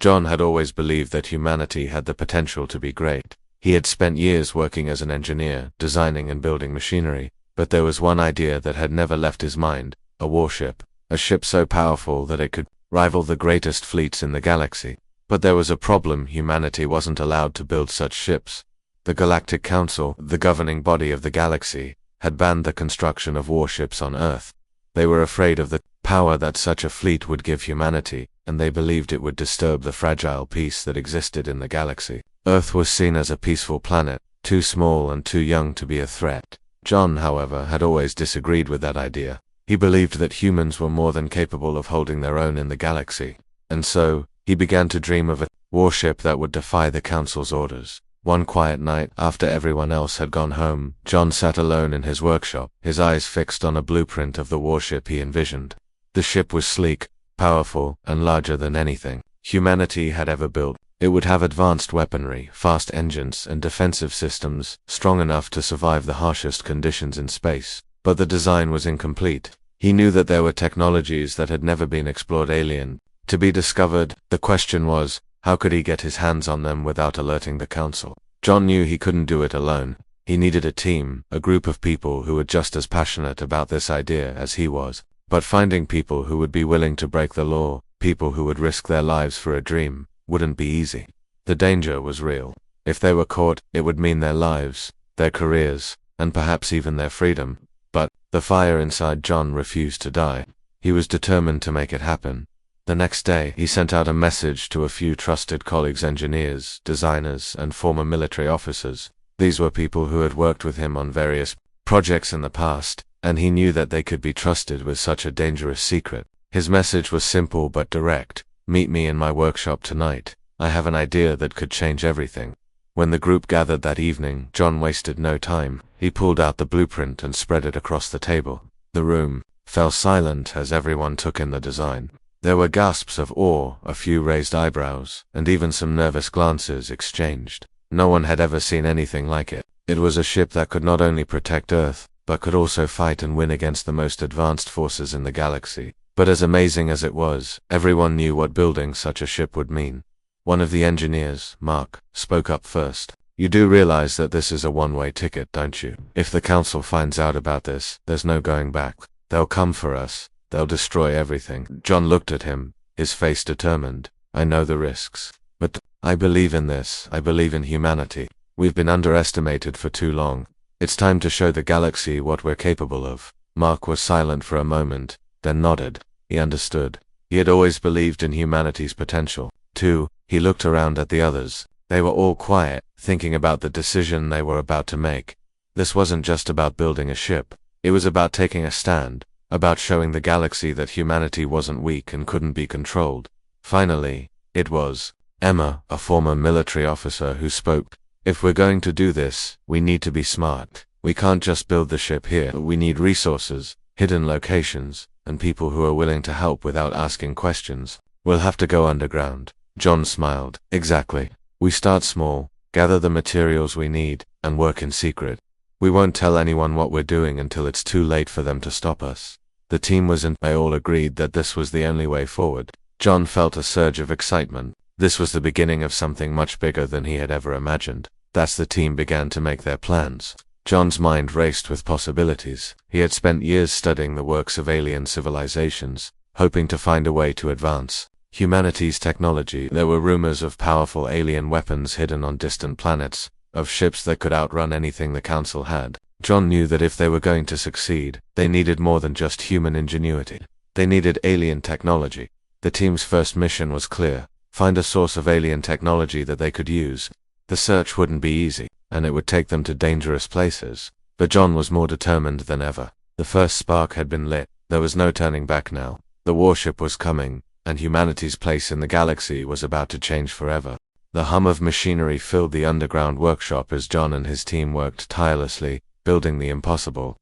John had always believed that humanity had the potential to be great. He had spent years working as an engineer, designing and building machinery, but there was one idea that had never left his mind: a warship. A ship so powerful that it could rival the greatest fleets in the galaxy. But there was a problem: humanity wasn't allowed to build such ships. The Galactic Council, the governing body of the galaxy, had banned the construction of warships on Earth. They were afraid of the power that such a fleet would give humanity, and they believed it would disturb the fragile peace that existed in the galaxy. Earth was seen as a peaceful planet, too small and too young to be a threat. John, however, had always disagreed with that idea. He believed that humans were more than capable of holding their own in the galaxy, and so he began to dream of a warship that would defy the Council's orders. One quiet night, after everyone else had gone home, John sat alone in his workshop, his eyes fixed on a blueprint of the warship he envisioned. The ship was sleek, powerful, and larger than anything humanity had ever built. It would have advanced weaponry, fast engines, and defensive systems, strong enough to survive the harshest conditions in space. But the design was incomplete. He knew that there were technologies that had never been explored alien to be discovered. The question was, how could he get his hands on them without alerting the Council? John knew he couldn't do it alone. He needed a team, a group of people who were just as passionate about this idea as he was. But finding people who would be willing to break the law, people who would risk their lives for a dream, wouldn't be easy. The danger was real. If they were caught, it would mean their lives, their careers, and perhaps even their freedom. But the fire inside John refused to die. He was determined to make it happen. The next day, he sent out a message to a few trusted colleagues, engineers, designers, and former military officers. These were people who had worked with him on various projects in the past, and he knew that they could be trusted with such a dangerous secret. His message was simple but direct: meet me in my workshop tonight. I have an idea that could change everything. When the group gathered that evening, John wasted no time. He pulled out the blueprint and spread it across the table. The room fell silent as everyone took in the design. There were gasps of awe, a few raised eyebrows, and even some nervous glances exchanged. No one had ever seen anything like it. It was a ship that could not only protect Earth, but could also fight and win against the most advanced forces in the galaxy. But as amazing as it was, everyone knew what building such a ship would mean. One of the engineers, Mark, spoke up first. You do realize that this is a one-way ticket, don't you? If the Council finds out about this, there's no going back. They'll come for us. They'll destroy everything. John looked at him, his face determined. I know the risks. But I believe in this. I believe in humanity. We've been underestimated for too long. It's time to show the galaxy what we're capable of. Mark was silent for a moment, then nodded. He understood. He had always believed in humanity's potential. Too, he looked around at the others. They were all quiet, thinking about the decision they were about to make. This wasn't just about building a ship. It was about taking a stand, about showing the galaxy that humanity wasn't weak and couldn't be controlled. Finally, it was Emma, a former military officer, who spoke. If we're going to do this, we need to be smart. We can't just build the ship here. We need resources, hidden locations, and people who are willing to help without asking questions. We'll have to go underground. John smiled. Exactly. We start small, gather the materials we need, and work in secret. We won't tell anyone what we're doing until it's too late for them to stop us. The team was in. They all agreed that this was the only way forward. John felt a surge of excitement. This was the beginning of something much bigger than he had ever imagined. As the team began to make their plans, John's mind raced with possibilities. He had spent years studying the works of alien civilizations, hoping to find a way to advance humanity's technology. There were rumors of powerful alien weapons hidden on distant planets, of ships that could outrun anything the Council had. John knew that if they were going to succeed, they needed more than just human ingenuity. They needed alien technology. The team's first mission was clear: find a source of alien technology that they could use. The search wouldn't be easy, and it would take them to dangerous places. But John was more determined than ever. The first spark had been lit. There was no turning back now. The warship was coming, and humanity's place in the galaxy was about to change forever. The hum of machinery filled the underground workshop as John and his team worked tirelessly, building the impossible.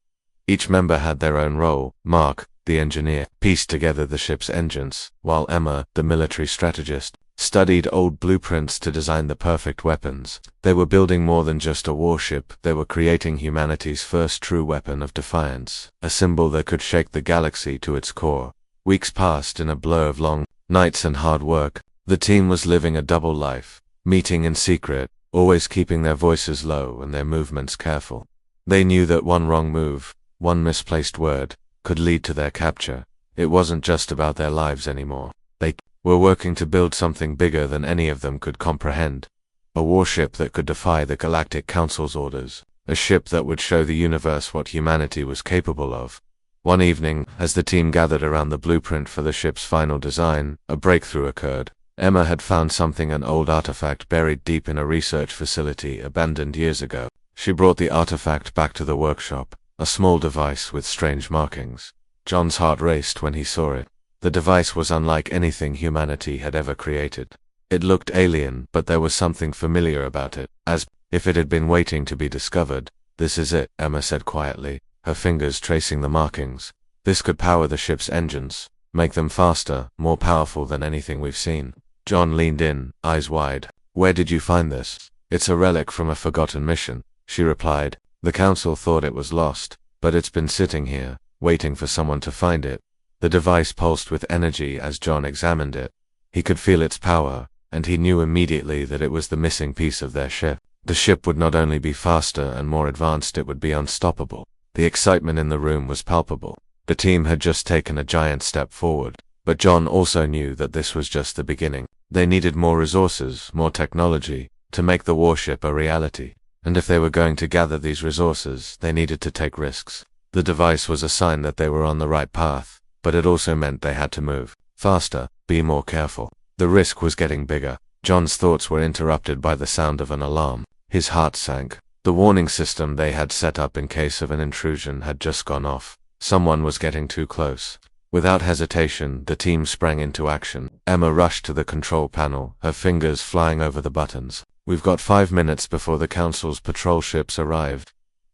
Each member had their own role. Mark, the engineer, pieced together the ship's engines, while Emma, the military strategist, studied old blueprints to design the perfect weapons. They were building more than just a warship. They were creating humanity's first true weapon of defiance, a symbol that could shake the galaxy to its core. Weeks passed in a blur of long nights and hard work. The team was living a double life, meeting in secret, always keeping their voices low and their movements careful. They knew that one wrong move, one misplaced word, could lead to their capture. It wasn't just about their lives anymore. They were working to build something bigger than any of them could comprehend. A warship that could defy the Galactic Council's orders. A ship that would show the universe what humanity was capable of. One evening, as the team gathered around the blueprint for the ship's final design, a breakthrough occurred. Emma had found an old artifact buried deep in a research facility abandoned years ago. She brought the artifact back to the workshop, a small device with strange markings. John's heart raced when he saw it. The device was unlike anything humanity had ever created. It looked alien, but there was something familiar about it, as if it had been waiting to be discovered. "This is it," Emma said quietly, her fingers tracing the markings. "This could power the ship's engines, make them faster, more powerful than anything we've seen." John leaned in, eyes wide. "Where did you find this?" "It's a relic from a forgotten mission," she replied. "The council thought it was lost, but it's been sitting here, waiting for someone to find it." The device pulsed with energy as John examined it. He could feel its power, and he knew immediately that it was the missing piece of their ship. The ship would not only be faster and more advanced, it would be unstoppable. The excitement in the room was palpable. The team had just taken a giant step forward, but John also knew that this was just the beginning. They needed more resources, more technology, to make the warship a reality. And if they were going to gather these resources, they needed to take risks. The device was a sign that they were on the right path, but it also meant they had to move faster, be more careful. The risk was getting bigger. John's thoughts were interrupted by the sound of an alarm. His heart sank. The warning system they had set up in case of an intrusion had just gone off. Someone was getting too close. Without hesitation, the team sprang into action. Emma rushed to the control panel, her fingers flying over the buttons. "We've got 5 minutes before the council's patrol ships arrive.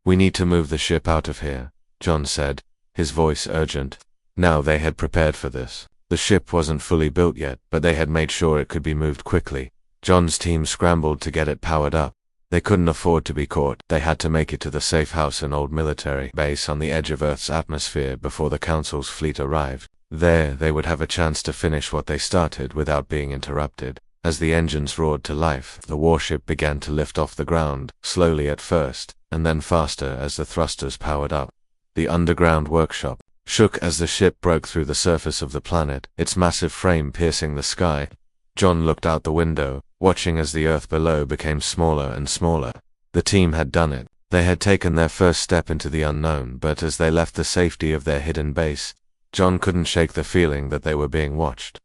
We need to move the ship out of here," John said, his voice urgent. Now they had prepared for this. The ship wasn't fully built yet, but they had made sure it could be moved quickly. John's team scrambled to get it powered up. They couldn't afford to be caught. They had to make it to the safe house, an old military base on the edge of Earth's atmosphere, before the Council's fleet arrived. There, they would have a chance to finish what they started without being interrupted. As the engines roared to life, the warship began to lift off the ground, slowly at first, and then faster as the thrusters powered up. The underground workshop shook as the ship broke through the surface of the planet, its massive frame piercing the sky. John looked out the window, watching as the earth below became smaller and smaller. The team had done it. They had taken their first step into the unknown, but as they left the safety of their hidden base, John couldn't shake the feeling that they were being watched.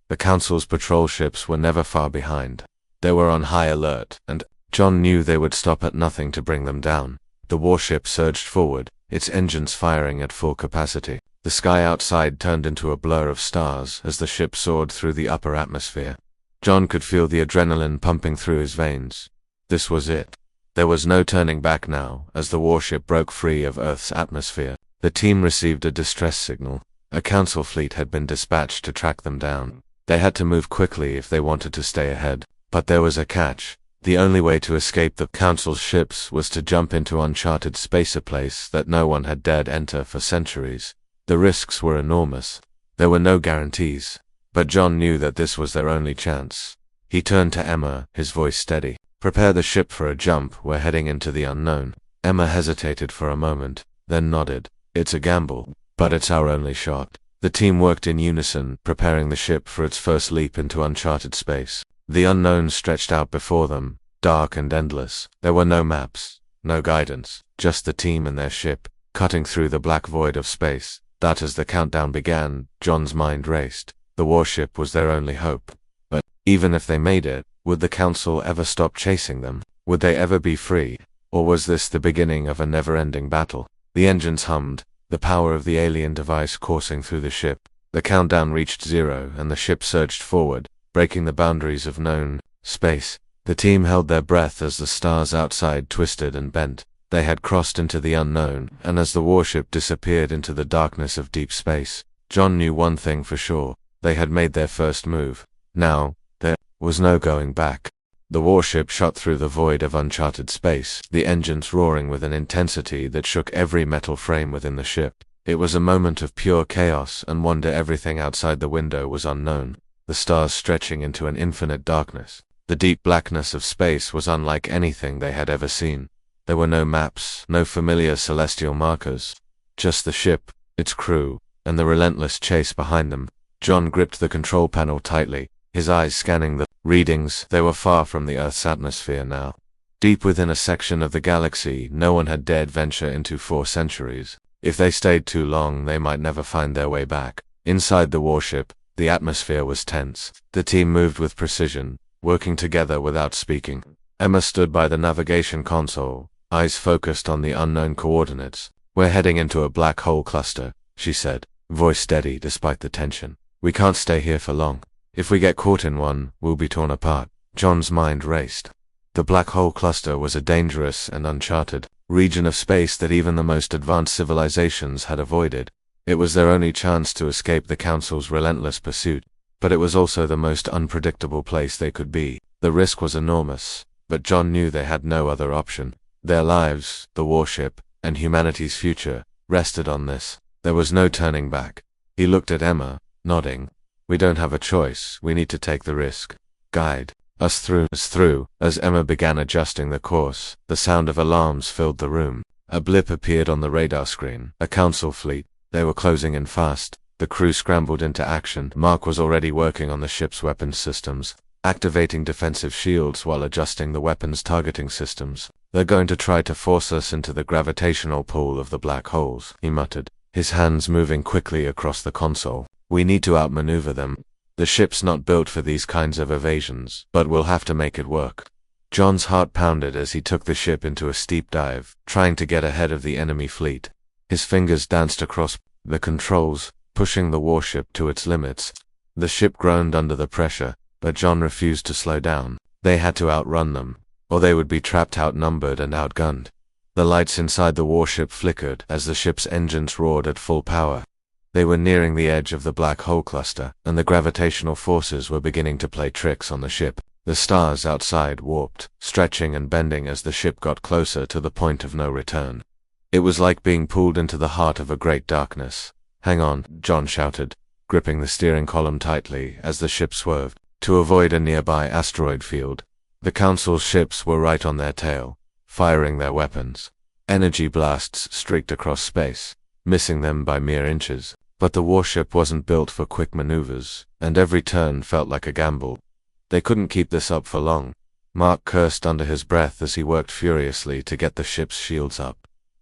The Council's patrol ships were never far behind. They were on high alert, and John knew they would stop at nothing to bring them down. The warship surged forward, its engines firing at full capacity. The sky outside turned into a blur of stars as the ship soared through the upper atmosphere. John could feel the adrenaline pumping through his veins. This was it. There was no turning back now. As the warship broke free of Earth's atmosphere, the team received a distress signal. A council fleet had been dispatched to track them down. They had to move quickly if they wanted to stay ahead. But there was a catch. The only way to escape the council's ships was to jump into uncharted space, a place that no one had dared enter for centuries. The risks were enormous. There were no guarantees. But John knew that this was their only chance. He turned to Emma, his voice steady. "Prepare the ship for a jump. We're heading into the unknown." Emma hesitated for a moment, then nodded. "It's a gamble, but it's our only shot." The team worked in unison, preparing the ship for its first leap into uncharted space. The unknown stretched out before them, dark and endless. There were no maps, no guidance, just the team and their ship, cutting through the black void of space. That as the countdown began, John's mind raced. The warship was their only hope. But even if they made it, would the council ever stop chasing them? Would they ever be free? Or was this the beginning of a never-ending battle? The engines hummed, the power of the alien device coursing through the ship. The countdown reached 0 and the ship surged forward, breaking the boundaries of known space. The team held their breath as the stars outside twisted and bent. They had crossed into the unknown, and as the warship disappeared into the darkness of deep space, John knew one thing for sure. They had made their first move. Now, there was no going back. The warship shot through the void of uncharted space, the engines roaring with an intensity that shook every metal frame within the ship. It was a moment of pure chaos and wonder. Everything outside the window was unknown. the stars stretching into an infinite darkness. The deep blackness of space was unlike anything they had ever seen. There were no maps, no familiar celestial markers. Just the ship, its crew, and the relentless chase behind them. John gripped the control panel tightly, his eyes scanning the readings. They were far from the Earth's atmosphere now. Deep within a section of the galaxy no one had dared venture into for centuries. If they stayed too long, they might never find their way back. Inside the warship, the atmosphere was tense. The team moved with precision, working together without speaking. Emma stood by the navigation console, eyes focused on the unknown coordinates. "We're heading into a black hole cluster," she said, voice steady despite the tension. "We can't stay here for long. If we get caught in one, we'll be torn apart." John's mind raced. The black hole cluster was a dangerous and uncharted region of space that even the most advanced civilizations had avoided. It was their only chance to escape the Council's relentless pursuit, but it was also the most unpredictable place they could be. The risk was enormous, but John knew they had no other option. Their lives, the warship, and humanity's future rested on this. There was no turning back. He looked at Emma, nodding. "We don't have a choice. We need to take the risk. Guide us through." As Emma began adjusting the course, the sound of alarms filled the room. A blip appeared on the radar screen. A Council fleet. They were closing in fast. The crew scrambled into action. Mark was already working on the ship's weapons systems, activating defensive shields while adjusting the weapons targeting systems. "They're going to try to force us into the gravitational pull of the black holes," he muttered, his hands moving quickly across the console. "We need to outmaneuver them. The ship's not built for these kinds of evasions, but we'll have to make it work." John's heart pounded as he took the ship into a steep dive, trying to get ahead of the enemy fleet. His fingers danced across the controls, pushing the warship to its limits. The ship groaned under the pressure, but John refused to slow down. They had to outrun them, or they would be trapped outnumbered and outgunned. The lights inside the warship flickered as the ship's engines roared at full power. They were nearing the edge of the black hole cluster, and the gravitational forces were beginning to play tricks on the ship. The stars outside warped, stretching and bending as the ship got closer to the point of no return. It was like being pulled into the heart of a great darkness. "Hang on," John shouted, gripping the steering column tightly as the ship swerved to avoid a nearby asteroid field. The Council's ships were right on their tail, firing their weapons. Energy blasts streaked across space, missing them by mere inches. But the warship wasn't built for quick maneuvers, and every turn felt like a gamble. They couldn't keep this up for long. Mark cursed under his breath as he worked furiously to get the ship's shields up.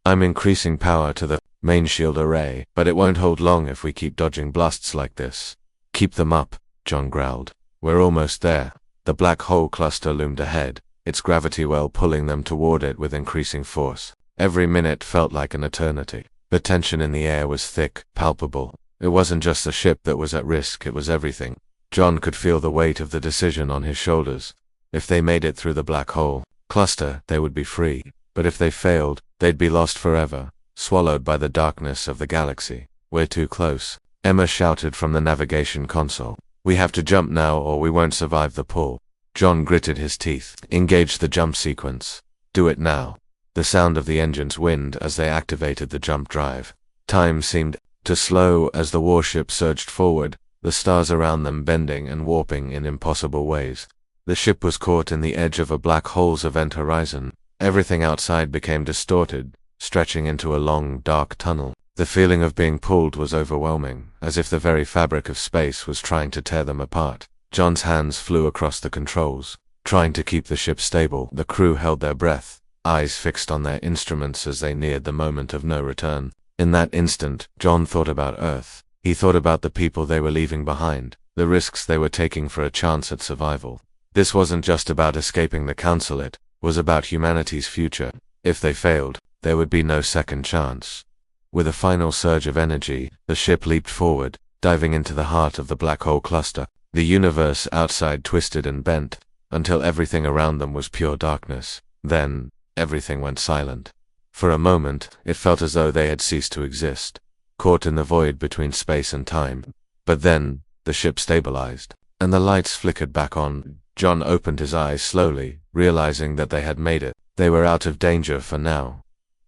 "I'm increasing power to the main shield array, but it won't hold long if we keep dodging blasts like this." "Keep them up," John growled. "We're almost there." The black hole cluster loomed ahead, its gravity well pulling them toward it with increasing force. Every minute felt like an eternity. The tension in the air was thick, palpable. It wasn't just the ship that was at risk, it was everything. John could feel the weight of the decision on his shoulders. If they made it through the black hole cluster, they would be free. But if they failed, they'd be lost forever, swallowed by the darkness of the galaxy. "We're too close," Emma shouted from the navigation console. "We have to jump now or we won't survive the pull." John gritted his teeth. "Engage the jump sequence. Do it now." The sound of the engines wind as they activated the jump drive. Time seemed to slow as the warship surged forward, the stars around them bending and warping in impossible ways. The ship was caught in the edge of a black hole's event horizon. Everything outside became distorted, stretching into a long, dark tunnel. The feeling of being pulled was overwhelming, as if the very fabric of space was trying to tear them apart. John's hands flew across the controls, trying to keep the ship stable. The crew held their breath, eyes fixed on their instruments as they neared the moment of no return. In that instant, John thought about Earth. He thought about the people they were leaving behind, the risks they were taking for a chance at survival. This wasn't just about escaping the Council, it was about humanity's future. If they failed, there would be no second chance. With a final surge of energy, the ship leaped forward, diving into the heart of the black hole cluster. The universe outside twisted and bent, until everything around them was pure darkness. Then, everything went silent. For a moment, it felt as though they had ceased to exist, caught in the void between space and time. But then, the ship stabilized, and the lights flickered back on. John opened his eyes slowly, realizing that they had made it. They were out of danger for now.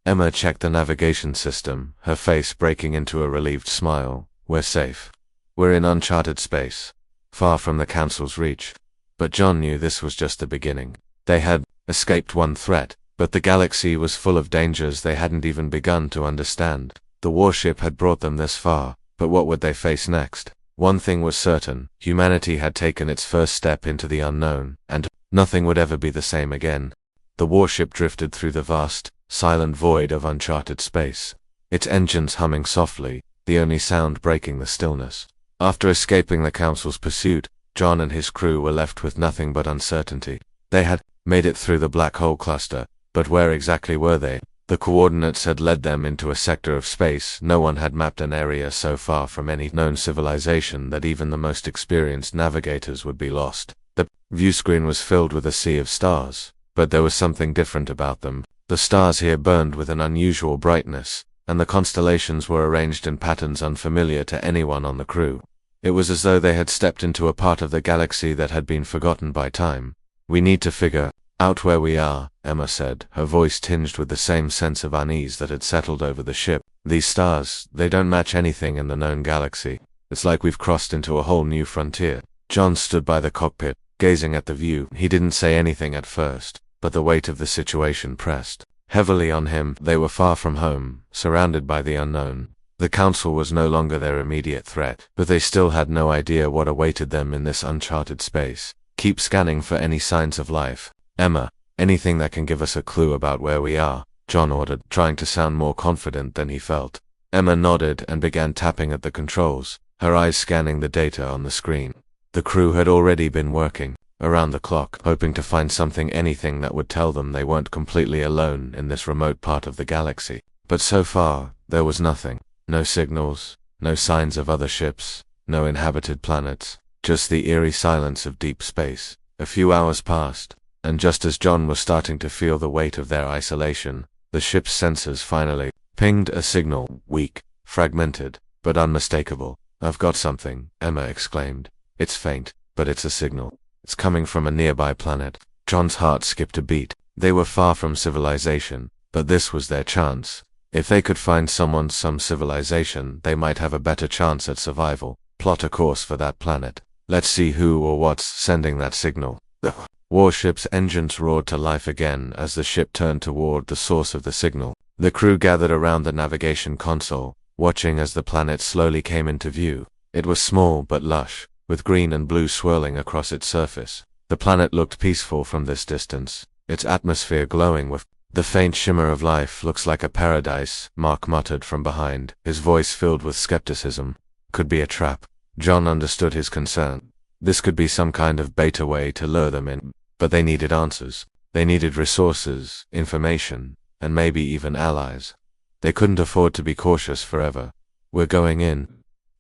Emma checked the navigation system, her face breaking into a relieved smile. "We're safe. We're in uncharted space. far from the Council's reach. But John knew this was just the beginning. They had escaped one threat, but the galaxy was full of dangers they hadn't even begun to understand. The warship had brought them this far, but what would they face next? One thing was certain: humanity had taken its first step into the unknown, and nothing would ever be the same again. The warship drifted through the vast, silent void of uncharted space, its engines humming softly, the only sound breaking the stillness. After escaping the Council's pursuit, John and his crew were left with nothing but uncertainty. They had made it through the black hole cluster, but where exactly were they? The coordinates had led them into a sector of space. No one had mapped an area so far from any known civilization that even the most experienced navigators would be lost. The viewscreen was filled with a sea of stars, but there was something different about them. The stars here burned with an unusual brightness, and the constellations were arranged in patterns unfamiliar to anyone on the crew. It was as though they had stepped into a part of the galaxy that had been forgotten by time. "We need to figure out where we are," Emma said, her voice tinged with the same sense of unease that had settled over the ship. "These stars, they don't match anything in the known galaxy. It's like we've crossed into a whole new frontier." John stood by the cockpit, gazing at the view. He didn't say anything at first, but the weight of the situation pressed heavily on him. They were far from home, surrounded by the unknown. The Council was no longer their immediate threat, but they still had no idea what awaited them in this uncharted space. "Keep scanning for any signs of life. Emma, anything that can give us a clue about where we are," John ordered, trying to sound more confident than he felt. Emma nodded and began tapping at the controls, her eyes scanning the data on the screen. The crew had already been working around the clock, hoping to find something, anything that would tell them they weren't completely alone in this remote part of the galaxy. But so far, there was nothing. No signals, no signs of other ships, no inhabited planets, just the eerie silence of deep space. A few hours passed, and just as John was starting to feel the weight of their isolation, the ship's sensors finally pinged a signal, weak, fragmented, but unmistakable. "I've got something," Emma exclaimed. "It's faint, but it's a signal. It's coming from a nearby planet." John's heart skipped a beat. They were far from civilization, but this was their chance. If they could find some civilization, they might have a better chance at survival. Plot a course for that planet. Let's see who or what's sending that signal. The warship's engines roared to life again as the ship turned toward the source of the signal. The crew gathered around the navigation console, watching as the planet slowly came into view. It was small but lush, with green and blue swirling across its surface. The planet looked peaceful from this distance, its atmosphere glowing with the faint shimmer of life. "Looks like a paradise," Mark muttered from behind, his voice filled with skepticism. "Could be a trap." John understood his concern. This could be some kind of beta way to lure them in, but they needed answers. They needed resources, information, and maybe even allies. They couldn't afford to be cautious forever. "We're going in."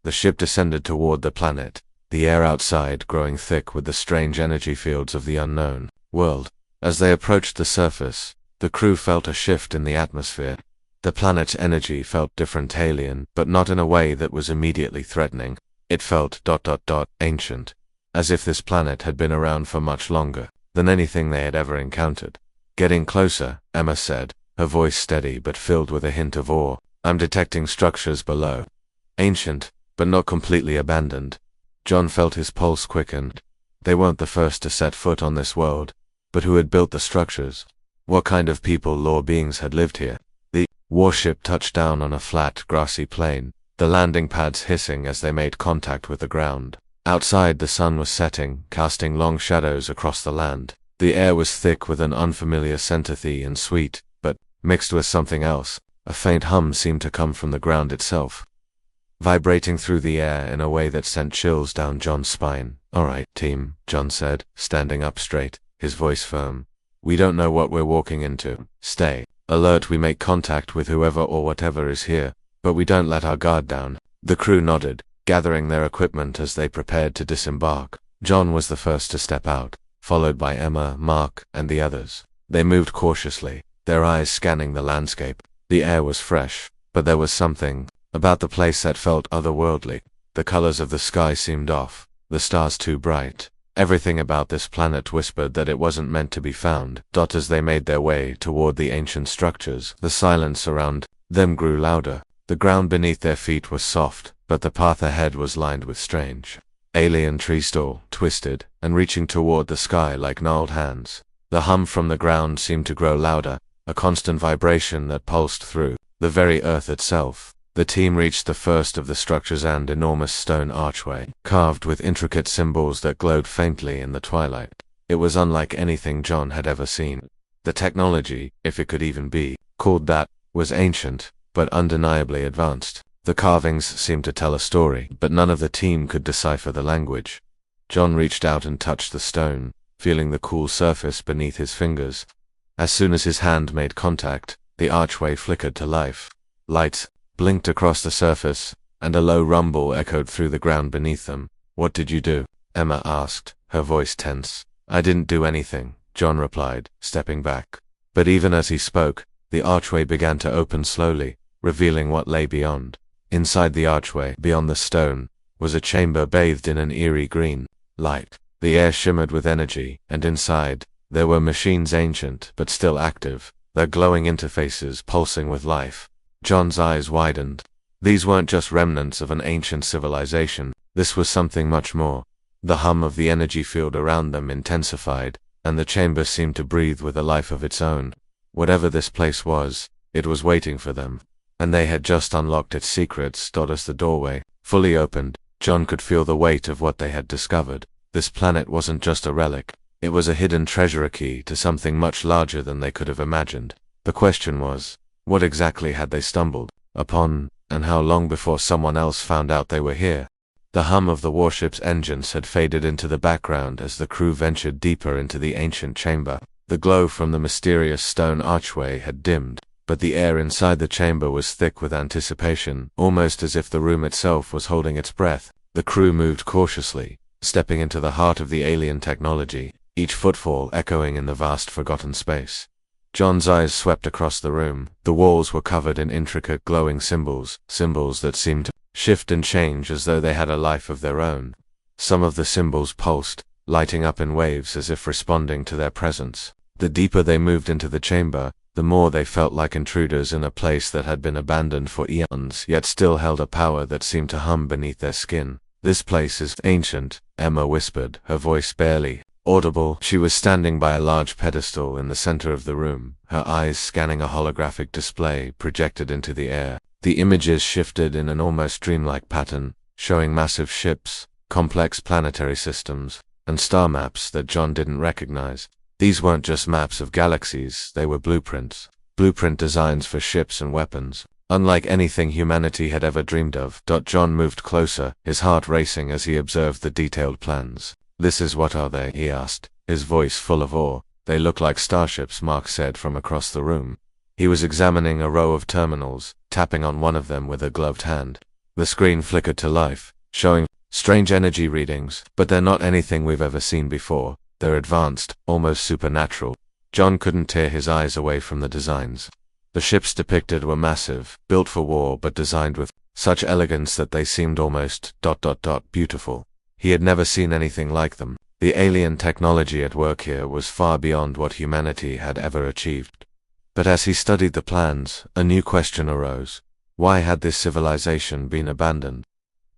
The ship descended toward the planet, the air outside growing thick with the strange energy fields of the unknown world. As they approached the surface, the crew felt a shift in the atmosphere. The planet's energy felt different, alien, but not in a way that was immediately threatening. It felt ancient, as if this planet had been around for much longer than anything they had ever encountered. "Getting closer," Emma said, her voice steady but filled with a hint of awe. "I'm detecting structures below. Ancient, but not completely abandoned." John felt his pulse quicken. They weren't the first to set foot on this world, but who had built the structures? What kind of people or beings had lived here? The warship touched down on a flat, grassy plain, the landing pads hissing as they made contact with the ground. Outside, the sun was setting, casting long shadows across the land. The air was thick with an unfamiliar synthethy and sweet, but mixed with something else. A faint hum seemed to come from the ground itself, vibrating through the air in a way that sent chills down John's spine. "All right, team," John said, standing up straight, his voice firm. "We don't know what we're walking into. Stay alert. We make contact with whoever or whatever is here, but we don't let our guard down." The crew nodded, gathering their equipment as they prepared to disembark. John was the first to step out, followed by Emma, Mark, and the others. They moved cautiously, their eyes scanning the landscape. The air was fresh, but there was something about the place that felt otherworldly. The colors of the sky seemed off, the stars too bright. Everything about this planet whispered that it wasn't meant to be found. As they made their way toward the ancient structures, the silence around them grew louder. The ground beneath their feet was soft, but the path ahead was lined with strange, alien tree stall, twisted, and reaching toward the sky like gnarled hands. The hum from the ground seemed to grow louder, a constant vibration that pulsed through the very earth itself. The team reached the first of the structures, an enormous stone archway, carved with intricate symbols that glowed faintly in the twilight. It was unlike anything John had ever seen. The technology, if it could even be called that, was ancient, but undeniably advanced. The carvings seemed to tell a story, but none of the team could decipher the language. John reached out and touched the stone, feeling the cool surface beneath his fingers. As soon as his hand made contact, the archway flickered to life. Lights blinked across the surface, and a low rumble echoed through the ground beneath them. "What did you do?" Emma asked, her voice tense. "I didn't do anything," John replied, stepping back. But even as he spoke, the archway began to open slowly, revealing what lay beyond. Inside the archway, beyond the stone, was a chamber bathed in an eerie green light. The air shimmered with energy, and inside, there were machines, ancient but still active, their glowing interfaces pulsing with life. John's eyes widened. These weren't just remnants of an ancient civilization, this was something much more. The hum of the energy field around them intensified, and the chamber seemed to breathe with a life of its own. Whatever this place was, it was waiting for them, and they had just unlocked its secrets. As the doorway fully opened, John could feel the weight of what they had discovered. This planet wasn't just a relic, it was a hidden treasure, a key to something much larger than they could have imagined. The question was, what exactly had they stumbled upon, and how long before someone else found out they were here? The hum of the warship's engines had faded into the background as the crew ventured deeper into the ancient chamber. The glow from the mysterious stone archway had dimmed, but the air inside the chamber was thick with anticipation, almost as if the room itself was holding its breath. The crew moved cautiously, stepping into the heart of the alien technology, each footfall echoing in the vast forgotten space. John's eyes swept across the room. The walls were covered in intricate glowing symbols that seemed to shift and change as though they had a life of their own. Some of the symbols pulsed, lighting up in waves as if responding to their presence. The deeper they moved into the chamber, the more they felt like intruders in a place that had been abandoned for eons, yet still held a power that seemed to hum beneath their skin. "This place is ancient," Emma whispered, her voice barely audible. She was standing by a large pedestal in the center of the room, her eyes scanning a holographic display projected into the air. The images shifted in an almost dreamlike pattern, showing massive ships, complex planetary systems, and star maps that John didn't recognize. These weren't just maps of galaxies, they were blueprints. Blueprint designs for ships and weapons, unlike anything humanity had ever dreamed of. John moved closer, his heart racing as he observed the detailed plans. "This is what are they?" he asked, his voice full of awe. "They look like starships," Mark said from across the room. He was examining a row of terminals, tapping on one of them with a gloved hand. The screen flickered to life, showing strange energy readings, but they're not anything we've ever seen before. They're advanced, almost supernatural. John couldn't tear his eyes away from the designs. The ships depicted were massive, built for war but designed with such elegance that they seemed almost beautiful. He had never seen anything like them. The alien technology at work here was far beyond what humanity had ever achieved. But as he studied the plans, a new question arose. Why had this civilization been abandoned?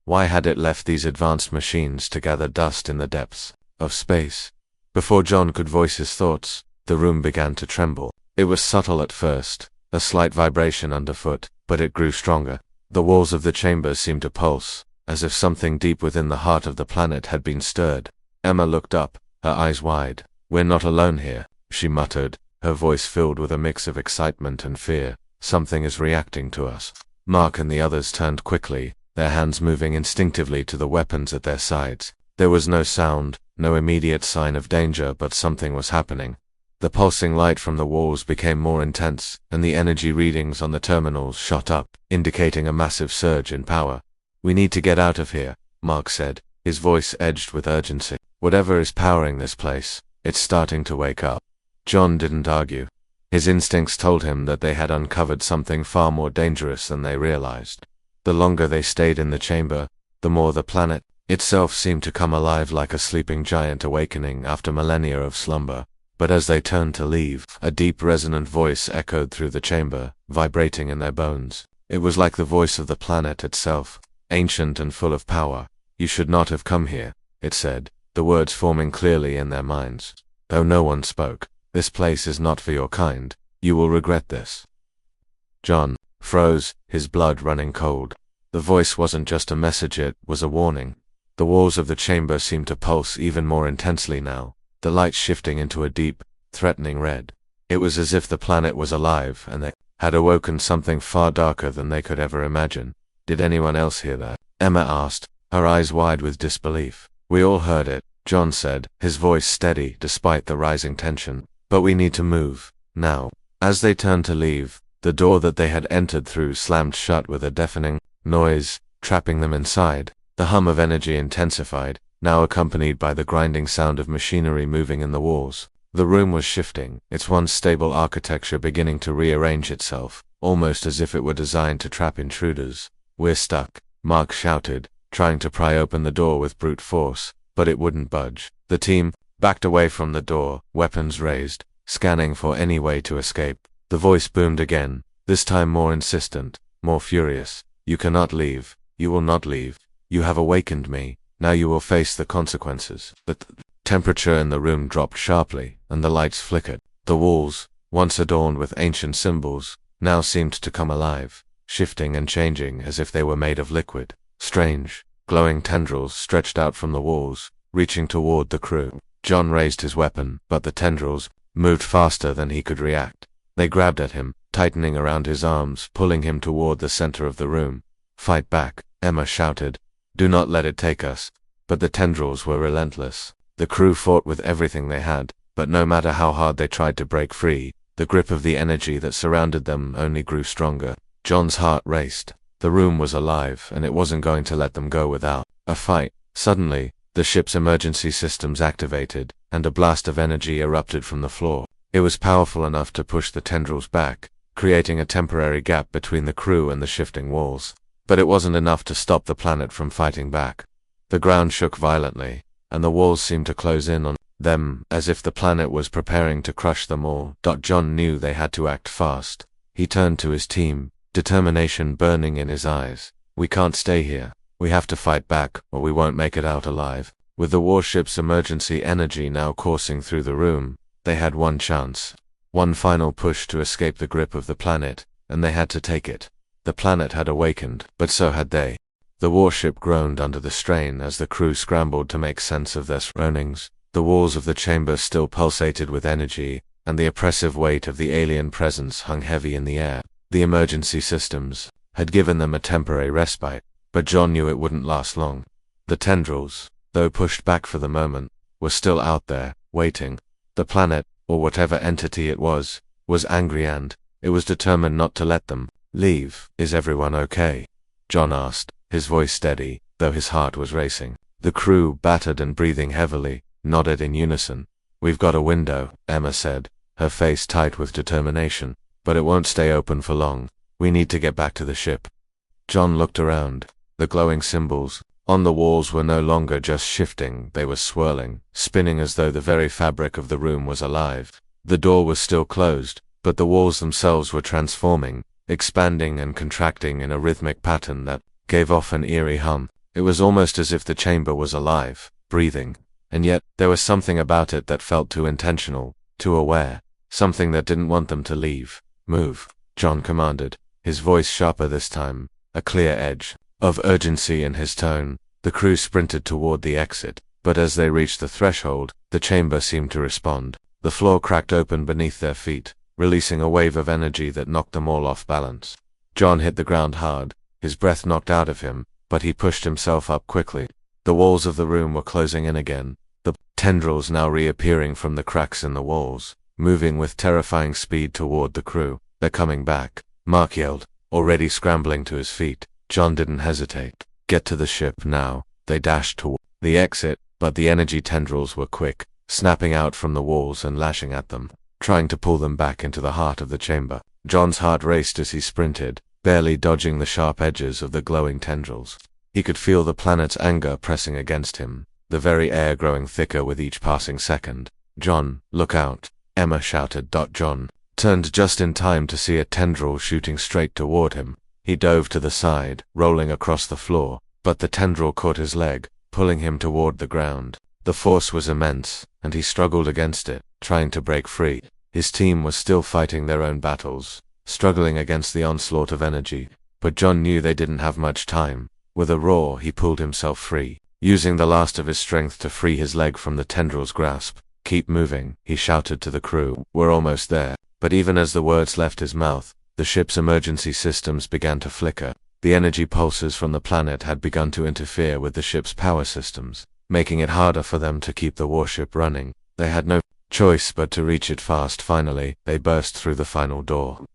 Why had it left these advanced machines to gather dust in the depths of space? Before John could voice his thoughts, the room began to tremble. It was subtle at first, a slight vibration underfoot, but it grew stronger. The walls of the chamber seemed to pulse, as if something deep within the heart of the planet had been stirred. Emma looked up, her eyes wide. "We're not alone here," she muttered, her voice filled with a mix of excitement and fear. "Something is reacting to us." Mark and the others turned quickly, their hands moving instinctively to the weapons at their sides. There was no sound, no immediate sign of danger, but something was happening. The pulsing light from the walls became more intense, and the energy readings on the terminals shot up, indicating a massive surge in power. "We need to get out of here," Mark said, his voice edged with urgency. "Whatever is powering this place, it's starting to wake up." John didn't argue. His instincts told him that they had uncovered something far more dangerous than they realized. The longer they stayed in the chamber, the more the planet itself seemed to come alive, like a sleeping giant awakening after millennia of slumber. But as they turned to leave, a deep resonant voice echoed through the chamber, vibrating in their bones. It was like the voice of the planet itself, ancient and full of power. You should not have come here, it said, the words forming clearly in their minds. Though no one spoke. This place is not for your kind. You will regret this. John froze, his blood running cold. The voice wasn't just a message, it was a warning. The walls of the chamber seemed to pulse even more intensely now, the light shifting into a deep, threatening red. It was as if the planet was alive and they had awoken something far darker than they could ever imagine. Did anyone else hear that? Emma asked, her eyes wide with disbelief. We all heard it, John said, his voice steady despite the rising tension. But we need to move, now. As they turned to leave, the door that they had entered through slammed shut with a deafening noise, trapping them inside. The hum of energy intensified, now accompanied by the grinding sound of machinery moving in the walls. The room was shifting, its once stable architecture beginning to rearrange itself, almost as if it were designed to trap intruders. We're stuck, Mark shouted, trying to pry open the door with brute force, but it wouldn't budge. The team backed away from the door, weapons raised, scanning for any way to escape. The voice boomed again, this time more insistent, more furious. You cannot leave. You will not leave. You have awakened me. Now you will face the consequences. The temperature in the room dropped sharply, and the lights flickered. The walls, once adorned with ancient symbols, now seemed to come alive, shifting and changing as if they were made of liquid. Strange, glowing tendrils stretched out from the walls, reaching toward the crew. John raised his weapon, but the tendrils moved faster than he could react. They grabbed at him, tightening around his arms, pulling him toward the center of the room. Fight back, Emma shouted. Do not let it take us. But the tendrils were relentless. The crew fought with everything they had, but no matter how hard they tried to break free, the grip of the energy that surrounded them only grew stronger. John's heart raced. The room was alive, and it wasn't going to let them go without a fight. Suddenly, the ship's emergency systems activated, and a blast of energy erupted from the floor. It was powerful enough to push the tendrils back, creating a temporary gap between the crew and the shifting walls. But it wasn't enough to stop the planet from fighting back. The ground shook violently, and the walls seemed to close in on them, as if the planet was preparing to crush them all. John knew they had to act fast. He turned to his team, determination burning in his eyes. We can't stay here. We have to fight back, or we won't make it out alive. With the warship's emergency energy now coursing through the room, they had one chance. One final push to escape the grip of the planet, and they had to take it. The planet had awakened, but so had they. The warship groaned under the strain as the crew scrambled to make sense of their surroundings. The walls of the chamber still pulsated with energy, and the oppressive weight of the alien presence hung heavy in the air. The emergency systems had given them a temporary respite, but John knew it wouldn't last long. The tendrils, though pushed back for the moment, were still out there, waiting. The planet, or whatever entity it was angry and it was determined not to let them leave. Is everyone okay? John asked, his voice steady, though his heart was racing. The crew, battered and breathing heavily, nodded in unison. We've got a window, Emma said, her face tight with determination, but it won't stay open for long. We need to get back to the ship. John looked around. The glowing symbols on the walls were no longer just shifting, they were swirling, spinning as though the very fabric of the room was alive. The door was still closed, but the walls themselves were transforming, expanding and contracting in a rhythmic pattern that gave off an eerie hum. It was almost as if the chamber was alive, breathing, and yet there was something about it that felt too intentional, too aware, something that didn't want them to leave. Move, John commanded, his voice sharper this time, a clear edge of urgency in his tone. The crew sprinted toward the exit, but as they reached the threshold, the chamber seemed to respond. The floor cracked open beneath their feet, releasing a wave of energy that knocked them all off balance. John hit the ground hard, his breath knocked out of him, but he pushed himself up quickly. The walls of the room were closing in again, the tendrils now reappearing from the cracks in the walls, moving with terrifying speed toward the crew. They're coming back, Mark yelled, already scrambling to his feet. John didn't hesitate. Get to the ship now. They dashed toward the exit, but the energy tendrils were quick, snapping out from the walls and lashing at them, trying to pull them back into the heart of the chamber. John's heart raced as he sprinted, barely dodging the sharp edges of the glowing tendrils. He could feel the planet's anger pressing against him, the very air growing thicker with each passing second. John, look out, Emma shouted. John turned just in time to see a tendril shooting straight toward him. He dove to the side, rolling across the floor, but the tendril caught his leg, pulling him toward the ground. The force was immense, and he struggled against it, trying to break free. His team was still fighting their own battles, struggling against the onslaught of energy, but John knew they didn't have much time. With a roar, he pulled himself free, using the last of his strength to free his leg from the tendril's grasp. "Keep moving," he shouted to the crew. "We're almost there." But even as the words left his mouth, the ship's emergency systems began to flicker. The energy pulses from the planet had begun to interfere with the ship's power systems, making it harder for them to keep the warship running. They had no choice but to reach it fast. Finally, they burst through the final door,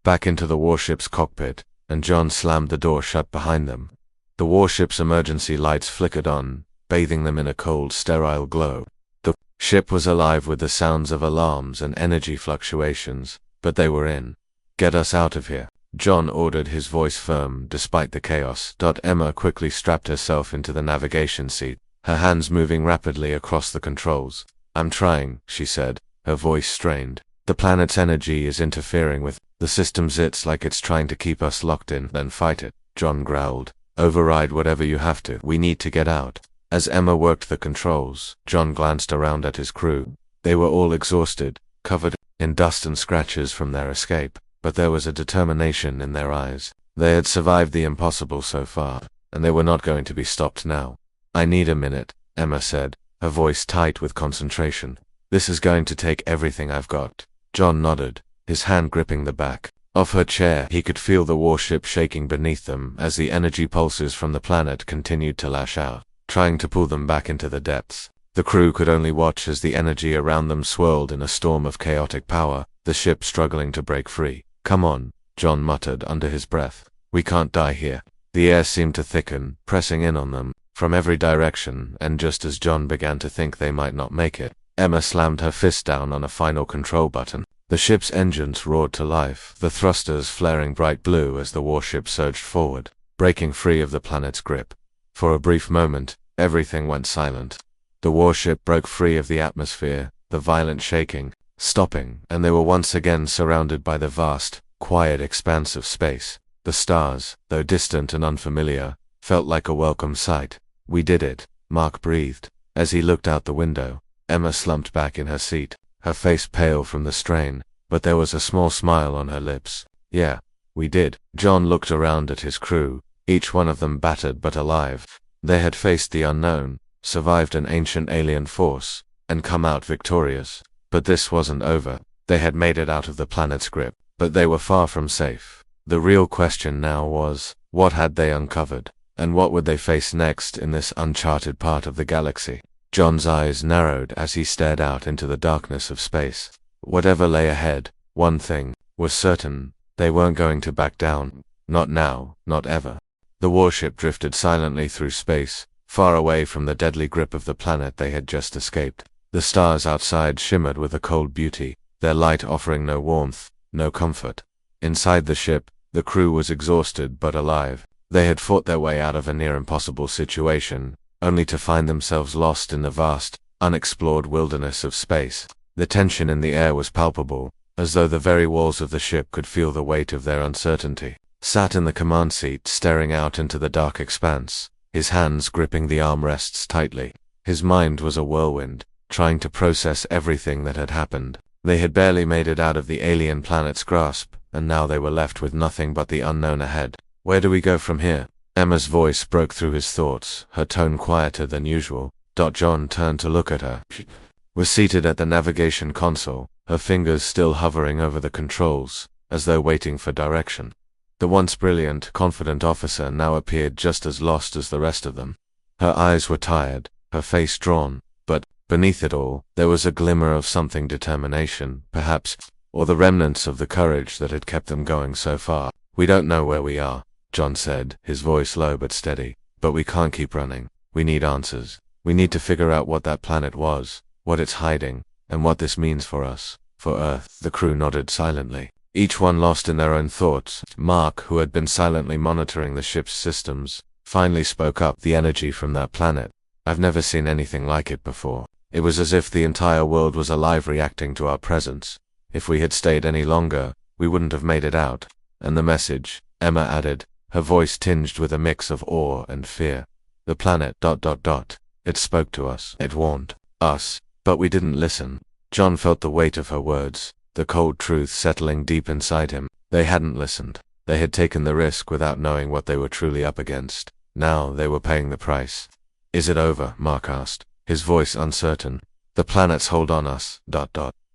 back into the warship's cockpit, and John slammed the door shut behind them. The warship's emergency lights flickered on, bathing them in a cold, sterile glow. The ship was alive with the sounds of alarms and energy fluctuations, but they were in. "Get us out of here," John ordered, his voice firm despite the chaos. Emma quickly strapped herself into the navigation seat, her hands moving rapidly across the controls. "I'm trying," she said, her voice strained. "The planet's energy is interfering with the systems. It's like it's trying to keep us locked in." "Then fight it," John growled. "Override whatever you have to. We need to get out." As Emma worked the controls, John glanced around at his crew. They were all exhausted, covered in dust and scratches from their escape, but there was a determination in their eyes. They had survived the impossible so far, and they were not going to be stopped now. "I need a minute," Emma said, her voice tight with concentration. "This is going to take everything I've got." John nodded, his hand gripping the back of her chair. He could feel the warship shaking beneath them as the energy pulses from the planet continued to lash out, trying to pull them back into the depths. The crew could only watch as the energy around them swirled in a storm of chaotic power, the ship struggling to break free. "Come on," John muttered under his breath. "We can't die here." The air seemed to thicken, pressing in on them from every direction, and just as John began to think they might not make it, Emma slammed her fist down on a final control button. The ship's engines roared to life, the thrusters flaring bright blue as the warship surged forward, breaking free of the planet's grip. For a brief moment, everything went silent. The warship broke free of the atmosphere, the violent shaking stopping, and they were once again surrounded by the vast, quiet expanse of space. The stars, though distant and unfamiliar, felt like a welcome sight. "We did it," Mark breathed. As he looked out the window, Emma slumped back in her seat, her face pale from the strain, but there was a small smile on her lips. "Yeah, we did." John looked around at his crew, each one of them battered but alive. They had faced the unknown, survived an ancient alien force, and come out victorious. But this wasn't over. They had made it out of the planet's grip, but they were far from safe. The real question now was, what had they uncovered, and what would they face next in this uncharted part of the galaxy? John's eyes narrowed as he stared out into the darkness of space. Whatever lay ahead, one thing was certain: they weren't going to back down. Not now, not ever. The warship drifted silently through space, far away from the deadly grip of the planet they had just escaped. The stars outside shimmered with a cold beauty, their light offering no warmth, no comfort. Inside the ship, the crew was exhausted but alive. They had fought their way out of a near-impossible situation, only to find themselves lost in the vast, unexplored wilderness of space. The tension in the air was palpable, as though the very walls of the ship could feel the weight of their uncertainty. Sat in the command seat, staring out into the dark expanse, his hands gripping the armrests tightly. His mind was a whirlwind, trying to process everything that had happened. They had barely made it out of the alien planet's grasp, and now they were left with nothing but the unknown ahead. "Where do we go from here?" Emma's voice broke through his thoughts, her tone quieter than usual. John turned to look at her. She was seated at the navigation console, her fingers still hovering over the controls, as though waiting for direction. The once brilliant, confident officer now appeared just as lost as the rest of them. Her eyes were tired, her face drawn, but beneath it all, there was a glimmer of something: determination, perhaps, or the remnants of the courage that had kept them going so far. "We don't know where we are," John said, his voice low but steady, "but we can't keep running. We need answers. We need to figure out what that planet was, what it's hiding, and what this means for us, for Earth." The crew nodded silently, each one lost in their own thoughts. Mark, who had been silently monitoring the ship's systems, finally spoke up. "The energy from that planet. I've never seen anything like it before. It was as if the entire world was alive, reacting to our presence. If we had stayed any longer, we wouldn't have made it out." "And the message," Emma added, her voice tinged with a mix of awe and fear. The planet ... It spoke to us. It warned us, but we didn't listen. John felt the weight of her words, the cold truth settling deep inside him. They hadn't listened. They had taken the risk without knowing what they were truly up against. Now they were paying the price. Is it over? Mark asked, his voice uncertain. The planet's hold on us ...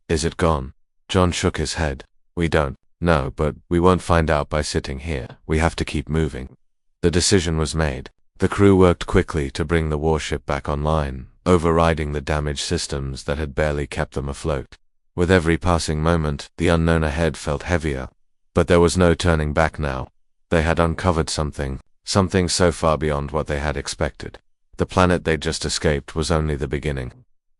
Is it gone? John shook his head. We don't know, but we won't find out by sitting here. We have to keep moving. The decision was made. The crew worked quickly to bring the warship back online, overriding the damaged systems that had barely kept them afloat. With every passing moment, the unknown ahead felt heavier. But there was no turning back now. They had uncovered something so far beyond what they had expected. The planet they'd just escaped was only the beginning.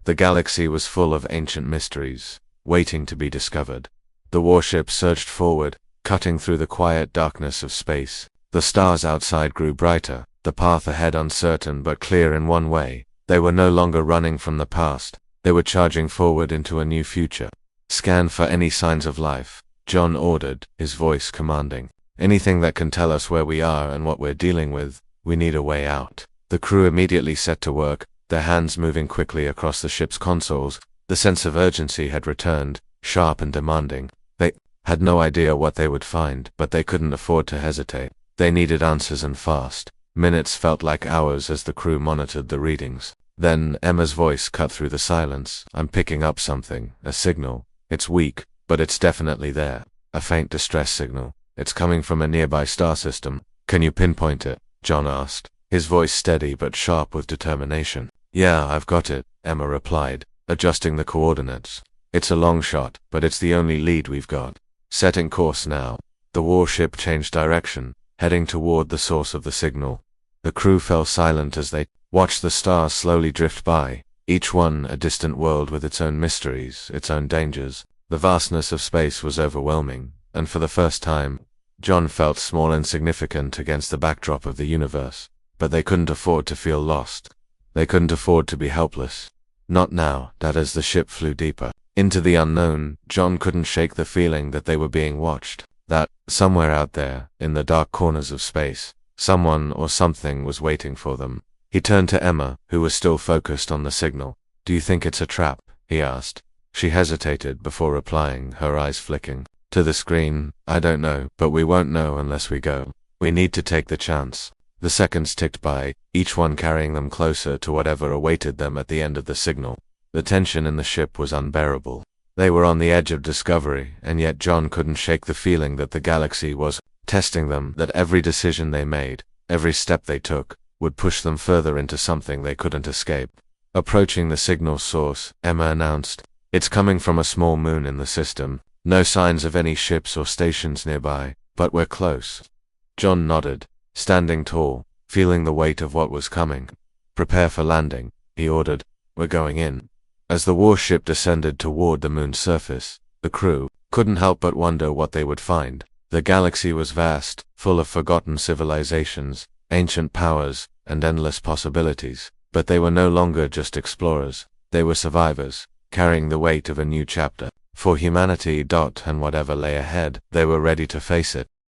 The galaxy was full of ancient mysteries, waiting to be discovered. The warship surged forward, cutting through the quiet darkness of space. The stars outside grew brighter, the path ahead uncertain but clear in one way. They were no longer running from the past. They were charging forward into a new future. Scan for any signs of life, John ordered, his voice commanding. Anything that can tell us where we are and what we're dealing with. We need a way out. The crew immediately set to work, their hands moving quickly across the ship's consoles. The sense of urgency had returned, sharp and demanding. They had no idea what they would find, but they couldn't afford to hesitate. They needed answers and fast. Minutes felt like hours as the crew monitored the readings. Then Emma's voice cut through the silence. I'm picking up something, a signal. It's weak, but it's definitely there. A faint distress signal. It's coming from a nearby star system. Can you pinpoint it? John asked, his voice steady but sharp with determination. Yeah, I've got it, Emma replied, adjusting the coordinates. It's a long shot, but it's the only lead we've got. Setting course now. The warship changed direction, heading toward the source of the signal. The crew fell silent as they watched the stars slowly drift by, each one a distant world with its own mysteries, its own dangers. The vastness of space was overwhelming, and for the first time, John felt small and insignificant against the backdrop of the universe. But they couldn't afford to feel lost. They couldn't afford to be helpless. Not now, that as the ship flew deeper into the unknown, John couldn't shake the feeling that they were being watched. That, somewhere out there, in the dark corners of space, someone or something was waiting for them. He turned to Emma, who was still focused on the signal. Do you think it's a trap? He asked. She hesitated before replying, her eyes flicking to the screen. I don't know, but we won't know unless we go. We need to take the chance. The seconds ticked by, each one carrying them closer to whatever awaited them at the end of the signal. The tension in the ship was unbearable. They were on the edge of discovery, and yet John couldn't shake the feeling that the galaxy was testing them, that every decision they made, every step they took, would push them further into something they couldn't escape. Approaching the signal source, Emma announced, It's coming from a small moon in the system. No signs of any ships or stations nearby, but we're close. John nodded, standing tall, feeling the weight of what was coming. Prepare for landing, he ordered. We're going in. As the warship descended toward the moon's surface, the crew couldn't help but wonder what they would find. The galaxy was vast, full of forgotten civilizations, ancient powers, and endless possibilities. But they were no longer just explorers. They were survivors, carrying the weight of a new chapter. For humanity. And whatever lay ahead, they were ready to face it.